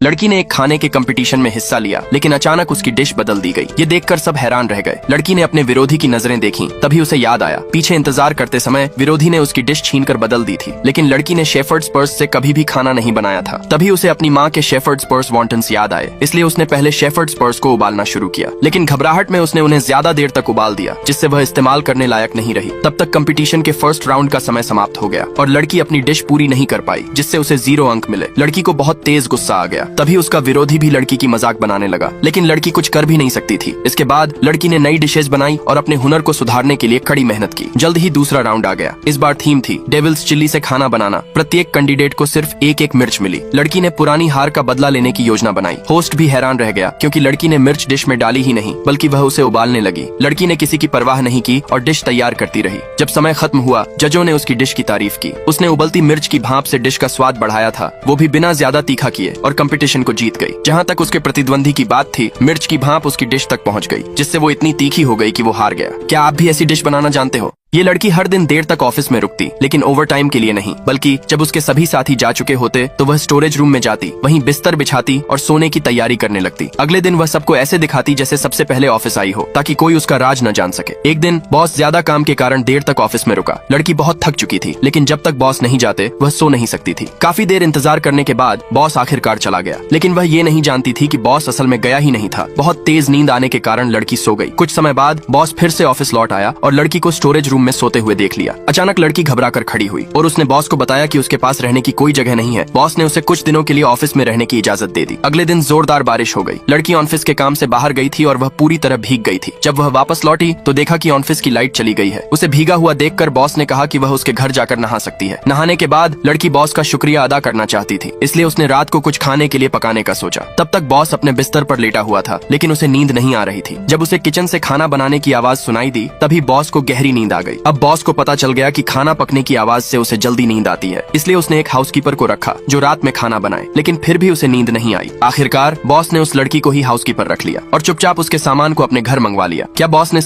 लड़की ने एक खाने के कंपटीशन में हिस्सा लिया, लेकिन अचानक उसकी डिश बदल दी गई। ये देखकर सब हैरान रह गए। लड़की ने अपने विरोधी की नजरें देखीं, तभी उसे याद आया पीछे इंतजार करते समय विरोधी ने उसकी डिश छीनकर बदल दी थी। लेकिन लड़की ने शेफर्ड्स पर्स से कभी भी खाना नहीं बनाया था। तभी उसे अपनी माँ के शेफर्ड्स पर्स वॉन्टन्स याद आए, इसलिए उसने पहले शेफर्ड्स पर्स को उबालना शुरू किया। लेकिन घबराहट में उसने उन्हें ज्यादा देर तक उबाल दिया, जिससे वह इस्तेमाल करने लायक नहीं रही। तब तक कंपटीशन के फर्स्ट राउंड का समय समाप्त हो गया और लड़की अपनी डिश पूरी नहीं कर पाई, जिससे उसे 0 अंक मिले। लड़की को बहुत तेज गुस्सा आ गया। तभी उसका विरोधी भी लड़की की मजाक बनाने लगा, लेकिन लड़की कुछ कर भी नहीं सकती थी। इसके बाद लड़की ने नई डिशेज बनाई और अपने हुनर को सुधारने के लिए कड़ी मेहनत की। जल्द ही दूसरा राउंड आ गया। इस बार थीम थी डेविल्स चिल्ली से खाना बनाना। प्रत्येक कैंडिडेट को सिर्फ एक मिर्च मिली। लड़की ने पुरानी हार का बदला लेने की योजना बनाई। होस्ट भी हैरान रह गया, क्योंकि लड़की ने मिर्च डिश में डाली ही नहीं, बल्कि वह उसे उबालने लगी। लड़की ने किसी की परवाह नहीं की और डिश तैयार करती रही। जब समय खत्म हुआ, जजों ने उसकी डिश की तारीफ की। उसने उबलती मिर्च की भाप से डिश का स्वाद बढ़ाया था, वो भी बिना ज्यादा तीखा किए, और कंपटीशन को जीत गई। जहाँ तक उसके प्रतिद्वंदी की बात थी, मिर्च की भाप उसकी डिश तक पहुँच गई, जिससे वो इतनी तीखी हो गई कि वो हार गया। क्या आप भी ऐसी डिश बनाना जानते हो? ये लड़की हर दिन देर तक ऑफिस में रुकती, लेकिन ओवर टाइम के लिए नहीं, बल्कि जब उसके सभी साथी जा चुके होते तो वह स्टोरेज रूम में जाती, वहीं बिस्तर बिछाती और सोने की तैयारी करने लगती। अगले दिन वह सबको ऐसे दिखाती जैसे सबसे पहले ऑफिस आई हो, ताकि कोई उसका राज न जान सके। एक दिन बॉस ज्यादा काम के कारण देर तक ऑफिस में रुका। लड़की बहुत थक चुकी थी, लेकिन जब तक बॉस नहीं जाते वह सो नहीं सकती थी। काफी देर इंतजार करने के बाद बॉस आखिरकार चला गया, लेकिन वह ये नहीं जानती थी कि बॉस असल में गया ही नहीं था। बहुत तेज नींद आने के कारण लड़की सो गई। कुछ समय बाद बॉस फिर से ऑफिस लौट आया और लड़की को स्टोरेज रूम में सोते हुए देख लिया। अचानक लड़की घबराकर खड़ी हुई और उसने बॉस को बताया कि उसके पास रहने की कोई जगह नहीं है। बॉस ने उसे कुछ दिनों के लिए ऑफिस में रहने की इजाजत दे दी। अगले दिन जोरदार बारिश हो गई। लड़की ऑफिस के काम से बाहर गई थी और वह पूरी तरह भीग गई थी। जब वह वापस लौटी तो देखा कि ऑफिस की लाइट चली गई है। उसे भीगा हुआ देखकर बॉस ने कहा कि वह उसके घर जाकर नहा सकती है। नहाने के बाद लड़की बॉस का शुक्रिया अदा करना चाहती थी, इसलिए उसने रात को कुछ खाने के लिए पकाने का सोचा। तब तक बॉस अपने बिस्तर पर लेटा हुआ था, लेकिन उसे नींद नहीं आ रही थी। जब उसे किचन से खाना बनाने की आवाज सुनाई दी, तभी बॉस को गहरी नींद आ गई। अब बॉस को पता चल गया कि खाना पकने की आवाज से उसे जल्दी नींद आती है, इसलिए उसने एक हाउसकीपर को रखा जो रात में खाना बनाए, लेकिन फिर भी उसे नींद नहीं आई। आखिरकार बॉस ने उस लड़की को ही हाउसकीपर रख लिया और चुपचाप उसके सामान को अपने घर मंगवा लिया। क्या बॉस ने